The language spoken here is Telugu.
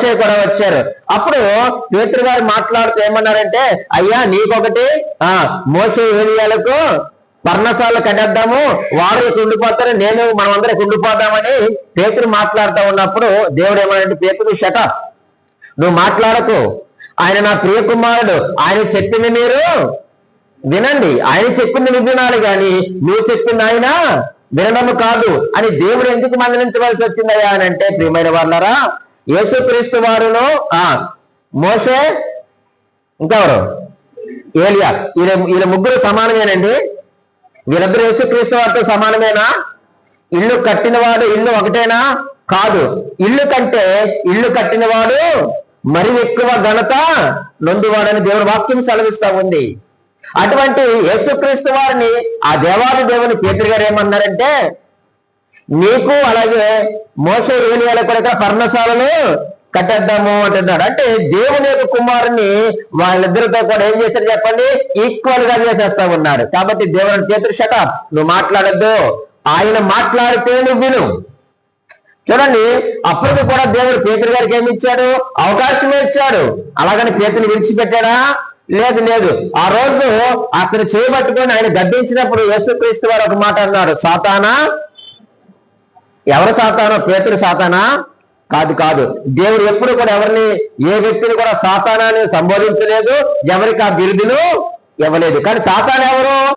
మోషే కూడా వచ్చారు. అప్పుడు పేతురు గారు మాట్లాడుతూ ఏమన్నారంటే, అయ్యా నీకొకటి మోషే ఏలియాలకు పర్ణశాల కట్టేద్దాము, వారు కుండిపోతారు, మనమందరం కుండిపోతామని పేతురు మాట్లాడుతూ ఉన్నప్పుడు దేవుడు ఏమన్నాడంటే, పేతురు షటప్, నువ్వు మాట్లాడకు, ఆయన నా ప్రియ కుమారుడు, ఆయన చెప్పింది మీరు వినండి, ఆయన చెప్పింది నువ్వు వినాలి కానీ నువ్వు చెప్పింది ఆయన వినడము కాదు అని దేవుడు ఎందుకు మందలించవలసి వచ్చిందయ్యా అని అంటే, ప్రియమైన వాళ్ళారా, యేసుక్రీస్తు వారును మోషే ఇంకెవరు ఏలియా, వీళ్ళ ముగ్గురు సమానమేనండి. వీళ్ళిద్దరు యేసుక్రీస్తు వారితో సమానమేనా? ఇల్లు కట్టినవాడు ఇల్లు ఒకటేనా? కాదు. ఇల్లు కంటే ఇల్లు కట్టినవాడు మరి ఎక్కువ ఘనత నొందువాడని దేవుని వాక్యం సెలవిస్తా ఉంది. అటువంటి యేసుక్రీస్తు వారిని ఆ దేవాది దేవుని పేతురు గారు ఏమన్నారంటే, నీకు అలాగే మోషే ఏలియాలకు కూడా పర్ణశాలను కట్టేద్దాము అంటున్నాడు. అంటే దేవుని యొక్క కుమారుని వాళ్ళిద్దరితో కూడా ఏం చేశారు చెప్పండి, ఈక్వల్ గా చేసేస్తా ఉన్నాడు. కాబట్టి దేవుని పేతురు షటప్, నువ్వు మాట్లాడద్దు, ఆయన మాట్లాడితే నువ్వు విను. చూడండి, అప్పటికి కూడా దేవుడు పేతురు గారికి ఏమి ఇచ్చాడు? అవకాశమే ఇచ్చాడు. అలాగని పేతుని విడిచిపెట్టాడా? లేదు లేదు. ఆ రోజు అతను చేయబట్టుకొని ఆయన గద్దించినప్పుడు యేసుక్రీస్తు వారు ఒక మాట అన్నారు, సాతానా. ఎవరు సాతానో? పేతురు సాతానా? కాదు కాదు. దేవుడు ఎప్పుడు కూడా ఎవరిని, ఏ వ్యక్తిని కూడా సాతానా అని సంబోధించలేదు, ఎవరికి ఆ బిరుదును ఇవ్వలేదు. కానీ సాతాను ఎవరు?